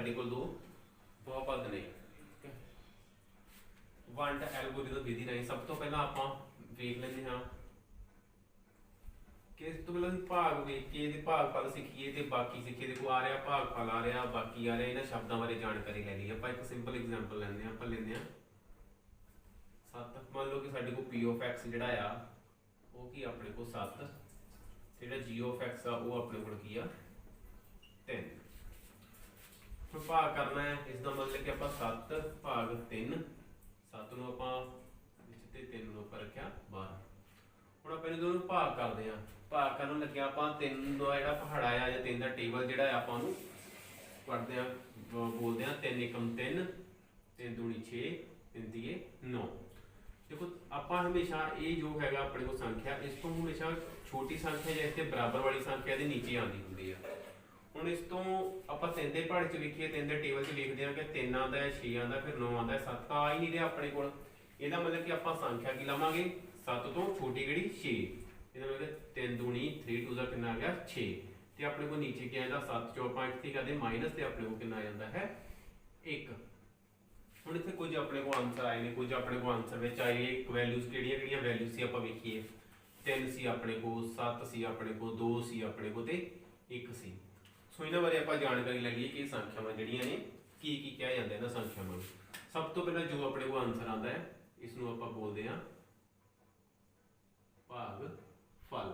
साडे कोल दो बहुपद ने। वंड एल्गोरिथम विधि राही सब तो पहला आपां वेख लैंदे हां कि इस तो पहला भाग वेख के इहदे भागफल सीखीए ते बाकी सीखीए। देखो आ रहा भागफल आ रहा बाकी आ रहा, इन्हां शब्दां बारे जानकारी लै लईए। आपां एक सिंपल एग्जाम्पल लैंदे हां, आपां लैंदे हां 7। मान लो कि साडे कोल पी ऑफ एक्स जिहड़ा आ वो की अपने को 7, जिहड़ा जी ऑफ एक्स आ वो अपने कोल की आ 3। फिर भाग करना है, इसका मतलब कि आपां 7 भाग 3, 7 नूं आपां विच ते 3 नूं आपां रखिया 12। हुण आपां इहनूं दोनों भाग करदे हां। भाग करन लगे आपां 3 दा जिहड़ा पहाड़ा आ या 3 दा टेबल जिहड़ा आपां नूं पढ़दे हां, बोलदे हां 3 एकम 3, 3 दूनी 6, 3 तीए 9। देखो आपां हमेशा ये जो हैगा अपने को संख्या इस तो हमेशा छोटी संख्या या इसके बराबर वाली संख्या के नीचे आती होंगी है। हुण इस तो आपां 3 दे पहाड़े च लिखीए, 3 दे टेबल च लिखते हैं कि 3 आंदा है, 6 आंदा, फिर 9 आंदा है, 7 तो आ ही नहीं रहा अपने कोल। इहदा मतलब कि आपां संख्या की लवांगे 7 तो छोटी किहड़ी 6। इहदा मतलब 3 दूनी 3 2 दा कितना आ गया 6। ते अपने को नीचे क्या आंदा 7 चों आपां इत्थे करदे माइनस ते अपने को कितना आ जांदा है 1। हुण इत्थे कुछ अपने को आंसर आए ने, कुछ अपने को आंसर विच आए एक वैल्यूज किहड़ियां वैल्यूज सी आपां वेखीए। 3 सी अपने को, 7 सी अपने को, 2 सी अपने को ते 1 सी। सो इन्हां बारे आपां जानकारी लै लईए कि संख्यावां जिहड़ियां ने की कहा जांदा इन्हां संख्यावां नूं। सब तो पहला जो अपने को आंसर आंदा है इसनूं आपां बोलदे हां भागफल।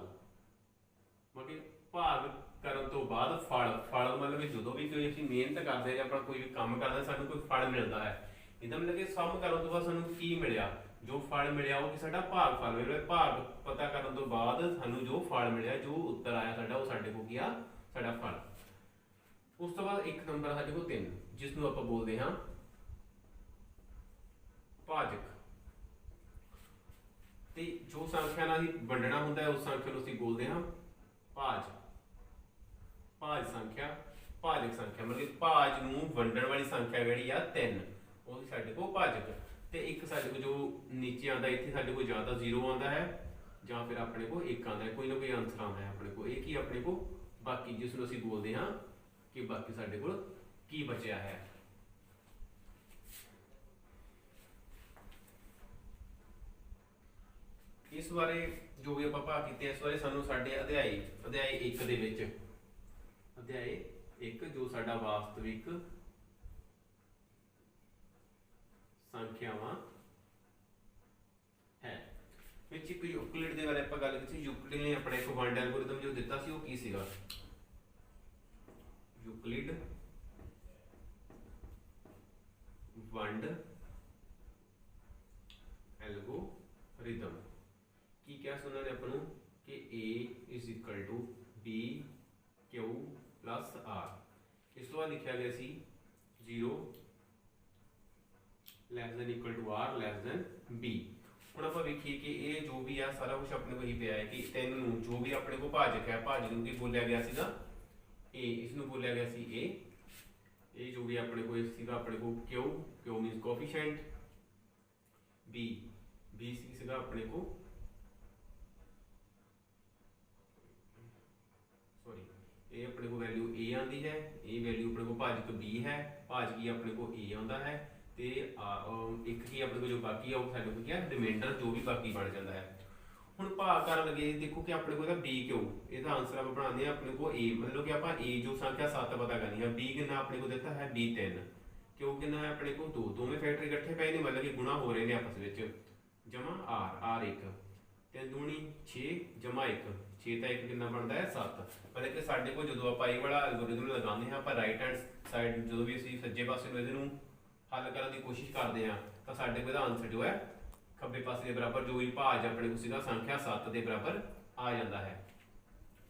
मतलब भाग करन तो बाद फल, फल मतलब कि जदों भी कोई असीं मेहनत करदे जां अपना कोई भी काम करदे सानूं कोई फल मिलदा है। इहदा मतलब कि सम करन तो बाद सानूं की मिलिया, जो फल मिलिया वो कि साडा भागफल मिलिया। भाग पता करन तो बाद सानूं जो फल मिलिया, जो उत्तर आया साडा वो साडे को की आ साडा फल। उस तो बाद एक नंबर साडे को 3 जिसनूं आपां बोलदे हां भाजक। ते जो संख्या नाल वंडना हुंदा है उस संख्या नूं असीं बोलदे हां भाज। भाज संख्या, भाजक संख्या मतलब भाज नूं वंडण वाली संख्या जिहड़ी आ 3 ਉਹ ਸਾਡੇ ਕੋਲ ਭਾਜਕ। ਤੇ ਇੱਕ ਸਾਡੇ ਕੋਲ ਜੋ ਨੀਚੇ ਆਂਦਾ ਇੱਥੇ ਸਾਡੇ ਕੋਲ ਜਾਂ ਤਾਂ 0 ਆਂਦਾ ਹੈ ਜਾਂ ਫਿਰ ਆਪਣੇ ਕੋਲ 1 ਆਂਦਾ ਹੈ, ਕੋਈ ਨਾ ਕੋਈ ਆਨਸਰ ਆਂਦਾ ਹੈ ਆਪਣੇ ਕੋਲ। ਇਹ ਕੀ ਆਪਣੇ ਕੋਲ ਬਾਕੀ, ਜਿਸ ਨੂੰ ਅਸੀਂ ਬੋਲਦੇ ਹਾਂ ਕਿ ਬਾਕੀ ਸਾਡੇ ਕੋਲ ਕੀ ਬਚਿਆ ਹੈ। ਇਸ ਬਾਰੇ ਜੋ ਵੀ ਆਪਾਂ ਭਾਗ ਕੀਤੇ ਇਸ ਬਾਰੇ ਸਾਨੂੰ ਸਾਡੇ ਅਧਿਆਇ 1 ਦੇ ਵਿੱਚ, ਅਧਿਆਇ 1 ਜੋ ਸਾਡਾ ਵਾਸਤਵਿਕ संख्यावां है विच एक यूक्लिड दे बारे आपां गल कीती। यूक्लिड ने अपना एक वंड एल्गोरिथम जो दिता सी वो की सीगा यूक्लिड वंड एल्गोरिथम। की क्या सुना ने अपन कि A is equal to B Q plus R। इस तो बाद लिखा गया सी 0 less than equal to R less than B। हुण आपां वेखीए कि ये जो भी है सारा कुछ अपने को ही पिया है कि 3 नूं जो भी अपने को भाजक है, भाजक नूं की बोलिया गया सीगा A, इसनूं बोलिया गया सी A। ये जो भी अपने को सीगा अपने को Q, Q मीनस कोफिशिएंट, B सीगा अपने को सॉरी ये अपने को वैल्यू A आंदी है, ये वैल्यू अपने को भाजक B है, भाजकी अपने को A आंदा है ते एक ही अपने को जो बाकी है वो साडे को क्या रिमाइंडर जो भी बाकी बन जाता है। हुण भाग करन लगे देखो कि अपने को इहदा B क्यों, इसका आंसर आप बनाते हैं अपने को A, मतलब कि आप A जो संख्या 7 पता करनी है। B कितना अपने को दिता है B 3, क्यों कितना है अपने को 2, दोवें फैक्टर इकट्ठे पे ने मतलब कि गुणा हो रहे हैं आपस में जमा R 1 3 दूनी 6 जमा 1 6 का 1 कितना बनता है 7। मतलब कि साडे को जो आप ये वाला एल्गोरिथम लगाते हैं आप राइट हैंड साइड जो भी असीं सज्जे पासे नूं इहदे नूं हल करने की कोशिश करते हैं तो साडे कोल आंसर जो है खब्बे पासे के बराबर जो भी भाज अपने को सीगा संख्या 7 के बराबर आ जाता है।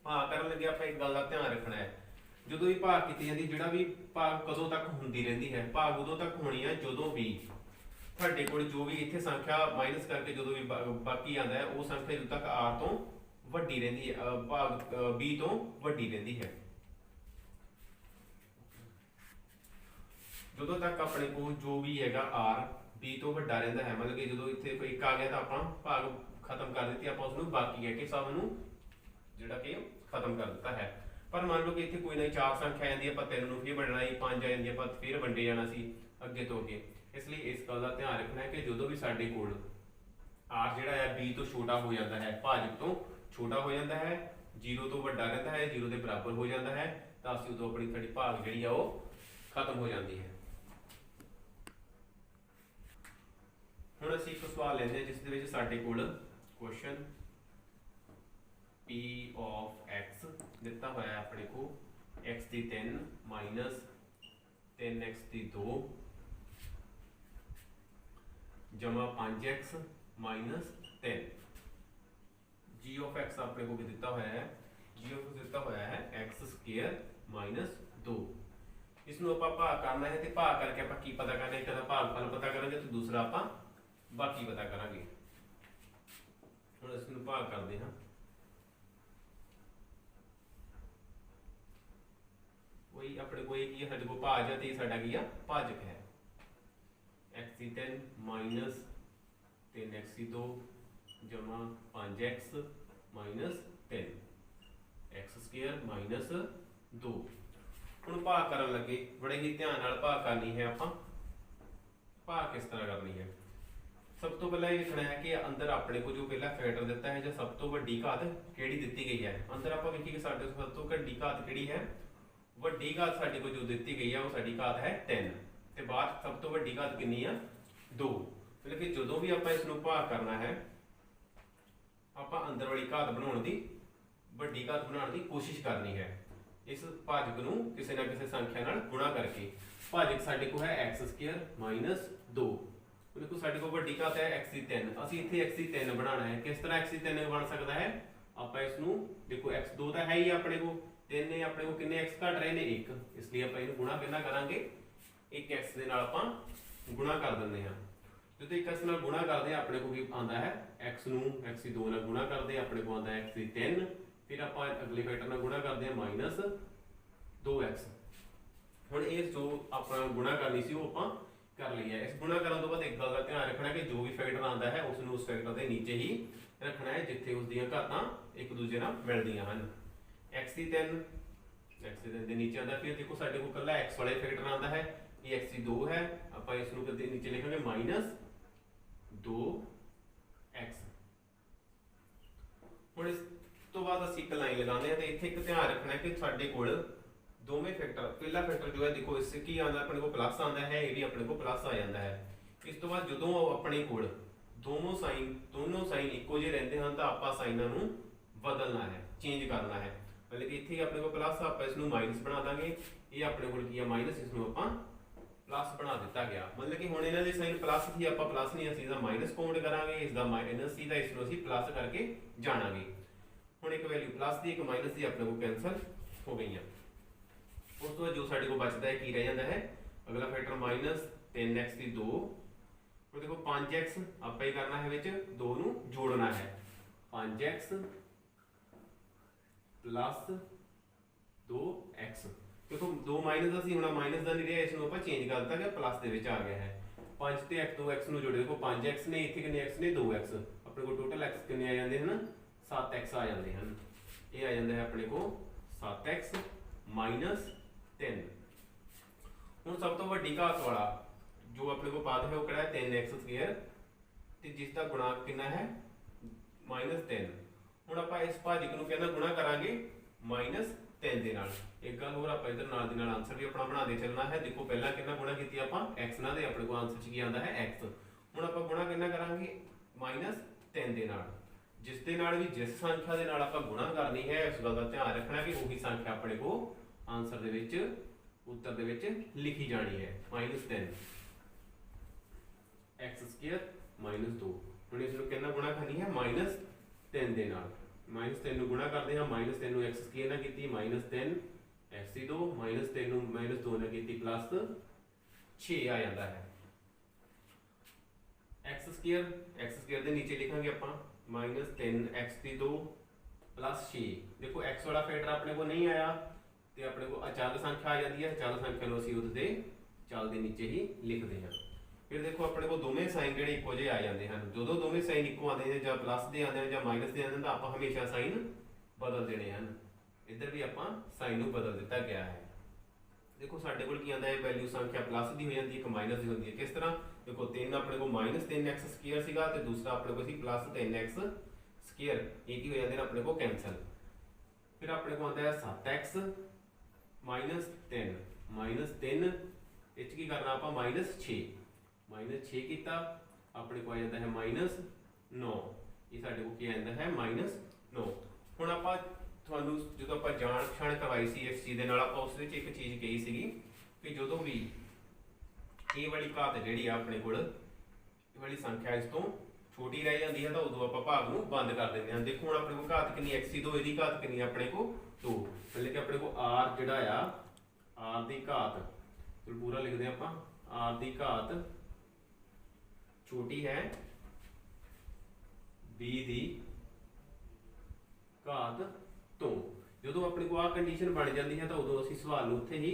भाग करन लगे आप एक गल का ध्यान रखना है, जो भी भाग की जाती जिहड़ा भी भाग कदों तक होंदी रहिंदी है, भाग उदों तक होनी है जदों भी तुहाडे कोल जो भी इत्थे संख्या माइनस करके जो भी बाकी आंदा है वो संख्या जदों तक R तो वड्डी रहिंदी है, भाग B तो वड्डी रहिंदी है। जो तक अपने को जो भी है R B तो वड्डा रहिंदा है, मतलब कि जो इत्थे कोई 1 आ गया तो आपां भाग खत्म कर दित्ती, आपां उसनूं बाकी है कि सब नूं जिहड़ा कि खत्म कर दिता है। पर मान लो कि इतने कोई ना 4 संख्या आ जाती, आप 3 ਨੂੰ फिर वंडना ही, 5 आ जाती, आप फिर वंडे जाना सी अगे तो अगे। इसलिए इस गल का ध्यान रखना है कि जो भी साडे कोल आर जिहड़ा है b तो छोटा हो जाता है, भाजक तो छोटा हो जाता है, 0 तो वड्डा रहता है, 0 के बराबर हो जाता है, तो असीं उदों अपनी साडी भाग जिहड़ी आ वो खत्म हो जाती है। हुण असीं एक सवाल लैंदे जिस दे विच साडे कोल क्वेश्चन p of x दिता होया है अपने को x की 3 माइनस 3x की 2 जमा 5x minus 10। g of x अपने को दिता होया है, g of x दिता होया है x स्क्वायर माइनस 2। इसनों आपां भाग करना है, तो भाग करके आपां की पता करना है, एक भागफल पता करांगे तो दूसरा आपां बाकी पता करांगे। हुण इसनों भाग करदे हां, वही अपने को एक ही साडे को भाज है, तो साडा की है भाजक है, x की 10 माइनस 3x की 2 जमा 5x minus 10 x square minus 2। हुण भाग करन लगे बड़े ही ध्यान नाल भाग करनी है, आपां भाग किस तरह करनी है। सब तो पहले ये लिखना है कि अंदर अपने को जो पहला फैक्टर दिता है, जो सब तो वड्डी घात किहड़ी दित्ती गई है, अंदर आपां वेखीए कि साडे सब तो वड्डी घात किहड़ी है, वड्डी घात साडे को जो दित्ती गई है वो साडी घात है 10, ते बाहर सब तो वड्डी घात कितनी है 2। मतलब कि जो भी आपां इसनूं भाग करना है, आपां अंदर वाली घात बनाउण दी वड्डी घात बनाउण दी कोशिश करनी है, इस भाजक नूं किसी ना किसी संख्या नाल गुणा करके। भाजक साडे को है x स्क्वायर माइनस 2, देखो साडे को वड्डी घात है x की 3, असीं इत्थे x की 3 बनाना है। किस तरह x की 3 बन सकदा है, आपां इसनूं देखो x 2 तो है ही अपने को, 3 ने अपने को कितने x घट रहे ने 1, इसलिए आपां इहनूं गुणा कितना करांगे, एक x दे नाल आपां गुणा कर दिंदे हां। जो एक x नाल गुणा करदे हां अपने को की आंदा है x नूं x की 2 नाल गुणा करदे हां, अपने को आंदा है x की 3, फिर आपां अगले फैक्टर नाल गुणा करदे हां माइनस 2x। हुण ये जो आपां गुणा करनी सी वो आपां कर ली है। इस गुणा करने तो बाद एक गल का ध्यान रखना है कि जो भी फैक्टर आता है उसनूं उस फैक्टर के नीचे ही रखना है जिथे उसदियां घातां एक दूजे नाल मिलदियां हन। x की 3 के नीचे आता, फिर देखो साडे को कल्ला x वाले फैक्टर आता है, ये x की 2 है, आपां इसनूं कदे नीचे लिखांगे माइनस 2x। हुण इस तो बाद असीं एक लाइन लगाने हैं, तो इत्थे एक ध्यान रखना है कि साडे कोल दोवें फैक्टर, पहला फैक्टर जो है देखो इससे की आंदा अपने को प्लस आंदा है, ये भी अपने को प्लस आ जाता है। इस तो बाद जदों अपने कोल दोनों साइन इक्को जे रहिंदे हन, तां आपां साइनां नूं बदलना है, चेंज करना है। मतलब कि इत्थे अपने को प्लस आपां इसनूं माइनस बना दांगे, ये अपने कोल की है माइनस, इसनूं आपां प्लस बना दिता गया। मतलब कि हुण इन्हां दी साइन प्लस थी, आपां प्लस नहीं असीं इसदा माइनस काउंट करांगे, इसदा माइनस सी दा इसनूं असीं प्लस करके जाणांगे। हुण एक वैल्यू प्लस दी एक माइनस दी अपने को कैंसल हो गईयां। उस तो जो साडे को बचता है की रह जाता है, अगला फैक्टर माइनस 3x की 2, और देखो 5x आपां ही करना है, विच 2 नूं जोड़ना है, 5x प्लस 2x। देखो 2 माइनस असीं हुण माइनस दा नहीं रहा, इसनूं आपां चेंज कर दित्ता गया, प्लस दे विच आ गया है। 5 ते 2x नूं जोड़े, देखो 5x ने इत्थे कितने x ने 2x, अपने को टोटल x कितने आ जांदे हन 7x आ जांदे हन। ये आ जांदा है अपने को 7x माइनस 3। हुण सब तो वड्डी घात वाला जो अपने को पाद है वो किहड़ा है 3x स्क्वायर, ते जिसका गुणांक कितना है माइनस 3। हुण आपां इस भाजक नूं कहना गुणा करांगे माइनस 3 दे नाल। एक गल होर आपां इधर नाल दी नाल आंसर भी अपना बनाते चलना है। देखो पहला कितना गुणा कीती आपां x नाल, ते अपने को आंसर च की आंदा है x। हुण आपां गुणा कितना करांगे माइनस 3 दे नाल, जिस दे नाल भी जिस संख्या दे नाल आपां गुणा करनी है उस गल दा ध्यान रखना कि वही संख्या अपने को आंसर दे विच उत्तर दे विच लिखी जानी है, माइनस 3 x स्क्वायर माइनस 2। हुण इसनूं कितना गुणा करनी है माइनस 3 दे नाल, माइनस 3 नूं गुणा करदे हां, माइनस 3 नूं x स्क्वायर नाल कीती माइनस 3 x की 2, माइनस 3 नूं माइनस 2 नाल कीती प्लस 6 आ जाता है। x स्क्वायर दे नीचे लिखांगे आपां माइनस 3x की 2 प्लस 6। देखो x वाला फैक्टर अपने को नहीं आया, तो अपने को अचल संख्या आ जाती है, अचल संख्या को असीं उसदे चल दे नीचे ही लिखते हैं। फिर देखो अपने को दोवें साइन जिहड़े इक्को जिहे आ जाते हैं, जो दोवें साइन इक्को आते हैं, जां प्लस दे आते हैं जां माइनस दे आते हैं, तो आप हमेशा साइन बदल देने हैं। इधर भी ਆਪਾਂ ਸਾਈਨ ਨੂੰ ਬਦਲ ਦਿੱਤਾ ਗਿਆ ਹੈ। देखो साढ़े को की आंदा है वैल्यू संख्या प्लस की हो जाती है, एक माइनस की होती है। किस तरह देखो 3 अपने को -3x स्क्वायर सीगा ते दूसरा अपने को सी +3x स्क्वायर, एक ही हो जाते हैं अपने को कैंसल। फिर अपने को आंदा है 7x -3 इच की करना आप -6 किया अपने को आ जाता है -9, ये साढ़े को की आंदा है -9। हुण आपां ਤੁਹਾਨੂੰ ਜਦੋਂ ਆਪਾਂ ਜਾਣ ਪਛਾਣ ਕਰਵਾਈ ਸੀ ਇਸ ਚੀਜ਼ ਦੇ ਨਾਲ, ਆਪਾਂ ਉਸ ਵਿੱਚ ਇੱਕ ਚੀਜ਼ ਕਹੀ ਸੀਗੀ ਕਿ ਜਦੋਂ ਵੀ ਇਹ ਵਾਲੀ ਘਾਤ ਜਿਹੜੀ ਆ ਆਪਣੇ ਕੋਲ ਇਹ ਵਾਲੀ ਸੰਖਿਆ ਇਸ ਤੋਂ ਛੋਟੀ ਰਹਿ ਜਾਂਦੀ ਹੈ ਤਾਂ ਉਦੋਂ ਆਪਾਂ ਭਾਗ ਨੂੰ ਬੰਦ ਕਰ ਦਿੰਦੇ ਹਾਂ। ਦੇਖੋ ਹੁਣ ਆਪਣੇ ਕੋਲ ਘਾਤ ਕਿੰਨੀ x2, ਇਹਦੀ ਘਾਤ ਕਿੰਨੀ ਆਪਣੇ ਕੋਲ 2, ਮਤਲਬ ਕਿ ਆਪਣੇ ਕੋਲ r ਜਿਹੜਾ ਆ r ਦੀ ਘਾਤ, ਚਲੋ ਪੂਰਾ ਲਿਖਦੇ ਆਪਾਂ, r ਦੀ ਘਾਤ ਛੋਟੀ ਹੈ b ਦੀ ਘਾਤ तो जो अपने को आ कंडीशन बन जाती है तो उदों असीं सवाल नूं उत्थे ही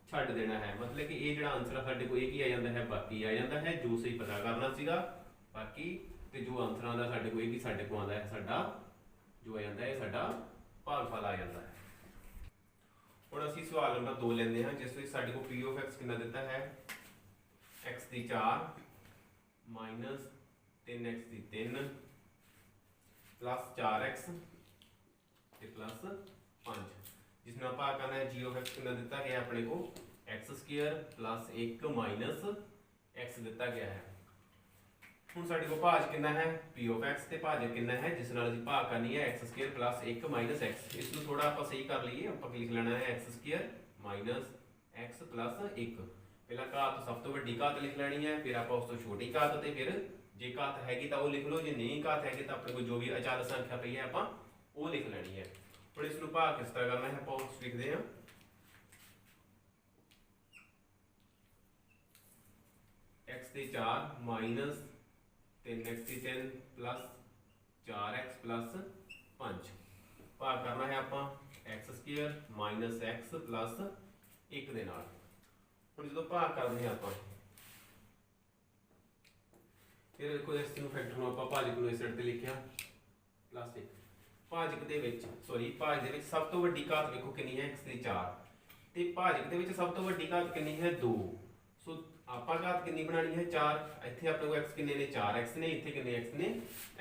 छड्ड देना है। मतलब कि ये जिहड़ा आंसर साडे कोल एक ही आ जाता है, बाकी आ जाता है जो सही पता करना सीगा बाकी, ते जो आंसरां दा साडे कोल एक ही साडे कोल आंदा है साडा जो आ जाता है साडा भागफल आ जाता है। हुण असीं सवाल नंबर 2 लैंदे हां जिस विच साडे कोल p of x कितना दिता है x दी 4 -3x दी 3 प्लस 4x प्लस 5, जिसमें आप करना है g of x कितना दिता गया अपने को x square plus 1 minus x दिता गया है। हुण साडे को भाज कितना है p of x ते भाजक कितना है जिस नाल असीं भाग करनी है x square plus 1 minus x। इसनूं थोड़ा आपां सही कर लईए, आपां लिख लेना है x square minus x plus 1। पहला घात सब तो वड्डी घात लिख लैनी है, फिर आपां उस तो छोटी घात ते फिर जे घात हैगी तां ओह लिख लो, जे नहीं घात हैगी तां अपने को जो भी अचल संख्या पई है आपां वो लिख लैनी है। और इसनूं भाग किस तरह करना है आप लिखते हैं x दी 4 -3x दी 3 प्लस 4x प्लस 5 भाग करना है आपां x square minus x plus 1 दे नाल। हुण जदों भाग करदे हां आपां फिर देखो इस फैक्टर नूं आपां भाजक नूं इस साइड ते लिखिया प्लस 1। भाजक दे विच भाज दे विच सब तो वड्डी घात देखो कितनी है x दी 4 ते भाजक दे विच सब तो वड्डी घात कितनी है 2। सो आपां घात कितनी बनानी है 4, इत्थे अपने को x कितने ने 4x ने, इत्थे कितने x ने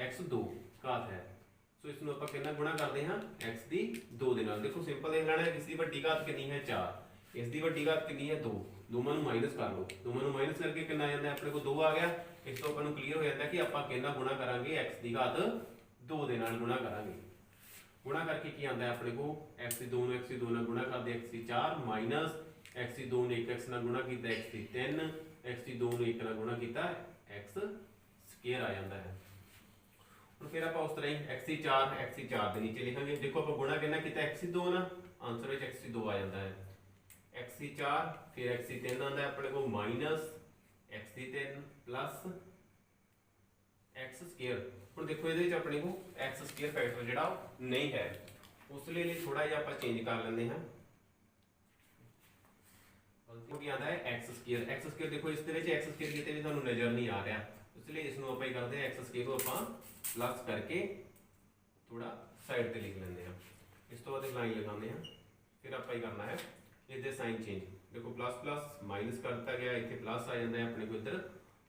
x2 घात है। सो इसनूं आपां कितना गुणा करदे हां x दी 2 दे नाल। देखो सिंपल देख लेना है इसदी वड्डी घात कितनी है 4, इसदी वड्डी घात कितनी है 2, दोवां नूं माइनस कर लो, दोवां नूं माइनस करके कितना आ जांदा अपने को 2 आ गया। इस तो अपन नूं क्लीयर हो जाता है कि आपां कितना गुणा करांगे x दी घात 2 दे नाल गुणा करांगे। गुणा करके की आंदा है अपने को x दी 2 नूं x दी 2 नाल गुणा करदे x दी 4 माइनस x दी 2 ने 1x नाल गुणा कीता x दी 3, x दी 2 ने 1 नाल गुणा कीता x स्क्वायर आ जांदा है। और फिर आप उस तरह ही x दी 4 दे नीचे लिखांगे। देखो आप गुणा कितना कीता x दी 2 ना, आंसर विच x दी 2 आ जांदा है। x दी 4 फिर x दी 3 आंदा है अपने को माइनस x दी 3 प्लस x स्क्वायर। ਹੁਣ देखो ये अपने को एक्स स्क्वायर फैक्टर जिहड़ा नहीं है, उस लिए थोड़ा जिहा आपां चेंज कर लेंदे हां। की आंदा है एक्स स्क्वायर देखो इस तरह एक्स स्क्वायर किते भी तुहानूं नज़र नहीं आ रहा, इसलिए इसनूं आपां करदे हां एक्स स्क्वायर को आपां प्लस करके थोड़ा साइड ते लिख लैंदे हां। इस तो बाद लाइन लगांदे हां, फिर आपां करना है इहदे साइन चेंज। देखो प्लस प्लस माइनस करता गया, इत्थे प्लस आ जांदा है अपने को इधर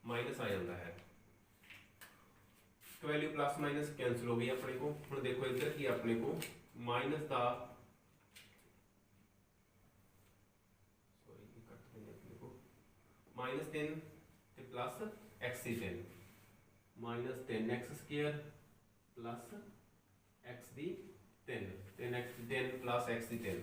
माइनस आ जांदा है। वैल्यू प्लस माइनस कैंसिल हो गई अपने को। हुण देखो इधर की अपने को माइनस का -3 ते प्लस x दी 3 -3x स्क्वायर प्लस x दी 3 3x दी 3 प्लस x दी 3।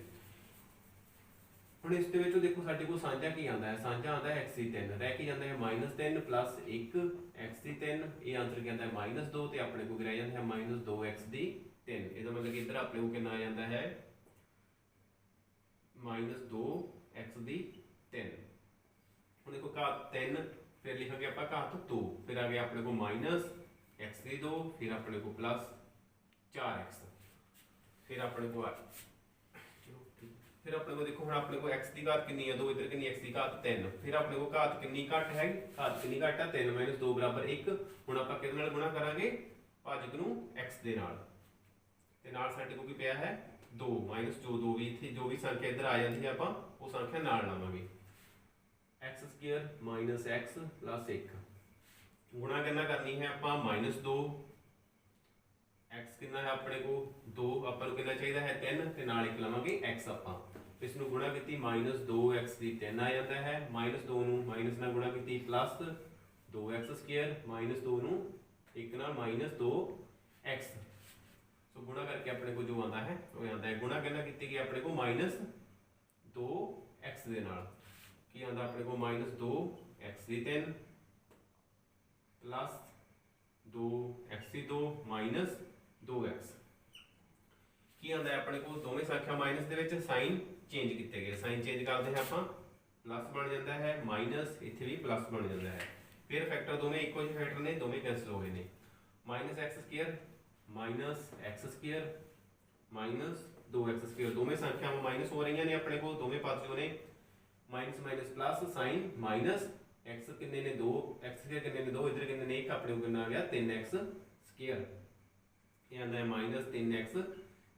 ਹੁਣ ਇਸ ਦੇ ਵਿੱਚੋਂ ਦੇਖੋ ਸਾਡੇ ਕੋਲ ਸਾਂਝਾ ਕੀ ਆਂਦਾ ਹੈ, ਸਾਂਝਾ ਆਂਦਾ ਹੈ x ਦੀ 3, ਰਹਿ ਕੀ ਜਾਂਦਾ ਹੈ -3 प्लस 1 x ਦੀ 3, ਇਹ ਆਂਸਰ ਕੀ ਆਂਦਾ ਹੈ -2 ਤੇ ਆਪਣੇ ਕੋਲ ਰਹਿ ਜਾਂਦਾ ਹੈ -2x ਦੀ 3। ਇਹਦਾ ਮਤਲਬ ਕਿ ਇੱਧਰ ਆਪਣੇ ਕੋਲ ਕਿੰਨਾ ਆ ਜਾਂਦਾ ਹੈ -2x ਦੀ 3। ਹੁਣ ਦੇਖੋ ਘਾਤ 3 फिर लिखेंगे आप घात 2, फिर आ गया अपने को -x दी 2, फिर अपने को प्लस 4x, फिर अपने को देखो हम अपने को x की घात कितनी है 2, इधर कितनी x की घात 3, फिर अपने को घात कितनी घट है, घात कितनी घट है 3 - 2 बराबर 1। हुण आपां किहदे नाल गुणा करांगे भाजक नूं x दे नाल, ते नाल साडे कोल की पिया है 2 ਮਾਈਨਸ ਜੋ ਵੀ ਇੱਥੇ ਜੋ ਵੀ ਸੰਖਿਆ ਇੱਧਰ ਆ ਜਾਂਦੀ ਹੈ ਆਪਾਂ ਉਹ ਸੰਖਿਆ ਨਾਲ ਲਾਵਾਂਗੇ। X square minus x plus 1 गुणा कितना करनी है आप माइनस 2 एक्स कितना है अपने को 2 अपन कितना चाहिए है 3 ते नाल 1 लवांगे एक्स आप इसनु गुणा कीती माइनस 2x दी 3 आ जाता है माइनस 2 नु माइनस नाल गुणा कीती प्लस 2x स्क्वायर माइनस 2 नु 1 नाल माइनस 2x सो गुणा करके अपने को जो आता है वो आता है गुणा कितना कीती गई अपने को माइनस 2x दे नाल की आंदा अपने को माइनस 2 एक्स दी 3 प्लस 2 एक्स दी 2 माइनस 2 एक्स की आंदा अपने को दोवें संख्या माइनस दे विच साइन चेंज किए गए साइन चेंज करते हैं आप प्लस बन जाता है माइनस इत्थे भी प्लस बन जाता है फिर फैक्टर दोवें इक्को जिहे फैक्टर ने दोवें कैंसल हो गए ने minus x square minus 2 x square दोवें संख्यावां माइनस हो रही ने अपने को दोवें पासों ने minus minus plus sign minus x कितने ने 2 एक्स स्क्वायर कितने ने 2 इधर कितने ने 1 अपने को कितना आ गया 3x स्क्वायर ये आंदा है माइनस 3x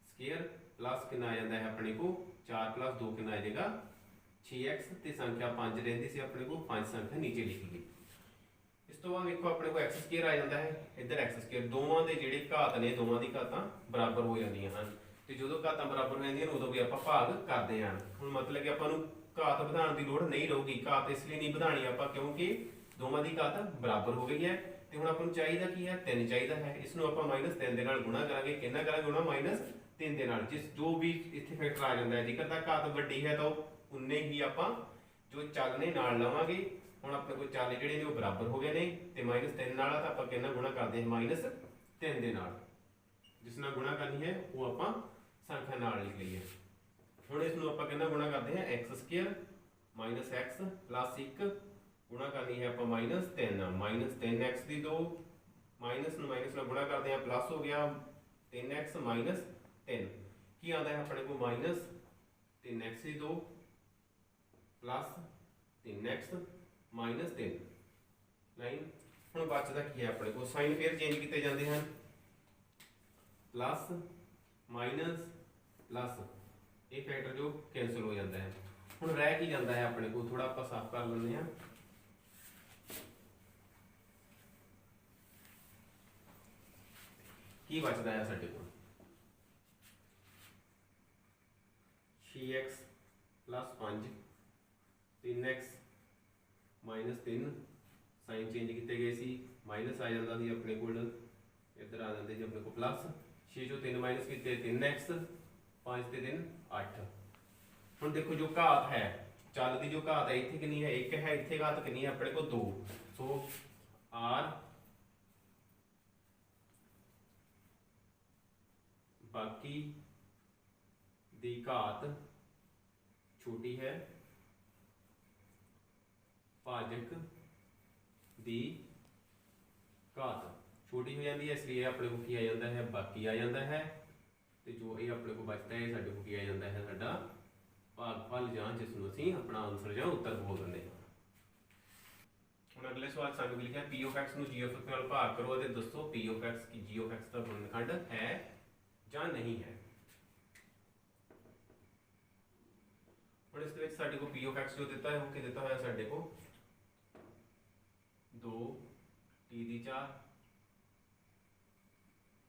स्क्वायर प्लस कितना आ जाता है अपने को 4 प्लस 2 कितना आ जाएगा 6x ते संख्या 5 रहिंदी सी अपने को 5 संख्या नीचे लिखी गई। इस तो बाद देखो अपने को x स्क्वायर आ जाता है इधर x स्क्वायर दोवां दे जिहड़े घात ने दोवां दी घातां बराबर हो जांदियां हन ते जदों घातां बराबर हो जांदियां उदों भी आपां भाग करदे हां। हुण मतलब कि आपां नूं घात ਵਧਾਉਣ ਦੀ ਲੋੜ नहीं ਰਹੂਗੀ घात ਇਸ ਲਈ ਨਹੀਂ ਵਧਾਣੀ ਆਪਾਂ ਕਿਉਂਕਿ ਦੋਵਾਂ ਦੀ ਘਾਤ ਬਰਾਬਰ ਹੋ ਗਈ ਹੈ ਤੇ ਹੁਣ ਆਪਾਂ ਨੂੰ ਚਾਹੀਦਾ ਕੀ ਹੈ 3 ਚਾਹੀਦਾ ਹੈ ਇਸ ਨੂੰ ਆਪਾਂ -3 ਦੇ ਨਾਲ ਗੁਣਾ ਕਰਾਂਗੇ ਕਿੰਨਾ ਕਰਾਂਗੇ ਗੁਣਾ -3 ਦੇ ਨਾਲ ਜਿਸ ਜੋ ਵੀ ਇੱਥੇ ਫੈਕਟਰ ਆ ਜਾਂਦਾ ਹੈ ਜੇਕਰ ਤਾਂ ਘਾਤ ਵੱਡੀ ਹੈ ਤਾਂ ਉਨੇ ਹੀ ਆਪਾਂ ਜੋ ਚੱਲ ਨੇ ਨਾਲ ਲਾਵਾਂਗੇ। ਹੁਣ ਆਪਣੇ ਕੋਲ ਚੱਲ ਜਿਹੜੇ ਨੇ ਉਹ ਬਰਾਬਰ ਹੋ ਗਏ ਨੇ ਤੇ -3 ਨਾਲ ਆ ਤਾਂ ਆਪਾਂ ਕਿੰਨਾ ਗੁਣਾ ਕਰਦੇ ਹਾਂ -3 ਦੇ ਨਾਲ ਜਿਸ ਨਾਲ ਗੁਣਾ ਕਰਨੀ ਹੈ ਉਹ ਆਪਾਂ ਸੰਖਿਆ ਨਾਲ ਲਿਖ ਲਈ ਹੈ। ਹੁਣ ਇਸ ਨੂੰ ਆਪਾਂ ਕਿੰਨਾ ਗੁਣਾ ਕਰਦੇ ਹਾਂ x square minus x plus 1 ਗੁਣਾ ਕਰਨੀ ਹੈ ਆਪਾਂ -3 3x ਦੀ 2 ਮਾਈਨਸ ਨੂੰ ਮਾਈਨਸ ਨਾਲ ਗੁਣਾ ਕਰਦੇ ਹਾਂ ਪਲੱਸ ਹੋ ਗਿਆ 3x ਮਾਈਨਸ 3 ਕੀ ਆਉਂਦਾ ਹੈ ਆਪਣੇ ਕੋਲ -3x ਦੀ 2 ਪਲੱਸ 3x ਮਾਈਨਸ 3 ਲਾਈਨ। ਹੁਣ ਬਚਦਾ ਕੀ ਹੈ ਆਪਣੇ ਕੋਲ ਸਾਈਨ ਫੇਰ ਚੇਂਜ ਕੀਤੇ ਜਾਂਦੇ ਹਨ प्लस माइनस प्लस ये फैक्टर जो कैंसिल हो जाता है। हुण रह की जाता है अपने को थोड़ा आप साफ कर लेंगे हैं की बचता है साडे कोल 6x plus 5 3x minus 3 sign change किए गए सी माइनस आ जाता सी अपने कोल इधर आ जाते जी अपने को प्लस 6 जो 3 माइनस किए 3x 5 ते 3 8। हम देखो जो घात है चल की जो घात है इतने कितनी है 1 है इतने घात कितनी है अपने को 2 सो r बाकी दी घात छोटी है भाजक दी घात छोटी हो जाती है इसलिए अपने को की आ जाता है बाकी आ जाता है तो जो ये अपने को बचता है साडे को की आ जाता है साडा भागफल जां जिसनूं असीं अपना आंसर जां उत्तर बोल दिंदे हां। हुण अगले सवाल सानूं लिखिआ p of x नूं g of x नाल भाग करो ते दसो p of x की g of x दा गुणनखंड है जां नहीं है। हुण इस दे विच साडे को p of x जो दिता है वो कि दिता होया साडे को 2 t दी 4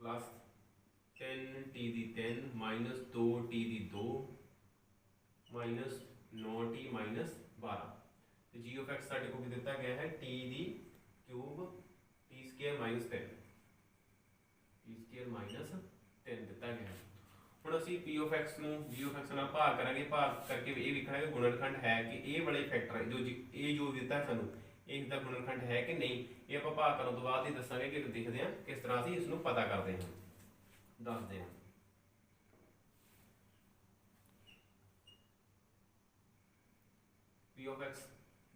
प्लस 10 टी दी 10 माइनस 2 टी दी 2 माइनस 9 टी माइनस 12 तो जी ऑफ एक्स साडे को भी दिता गया है टी दी cube T square minus 10 T square minus 10 दिता गया है। हुण असीं पी ऑफ एक्स नूं जी ऑफ एक्स नाल भाग करांगे भाग करके ये लिखना है गुणनखंड है कि ये वाले फैक्टर जो ये जो दिता है सानूं इसका गुणनखंड है कि नहीं ये आप भाग करने तो बाद ही दसांगे कि देखते हैं किस तरह से इसको पता करते हैं दसते हैं। P of x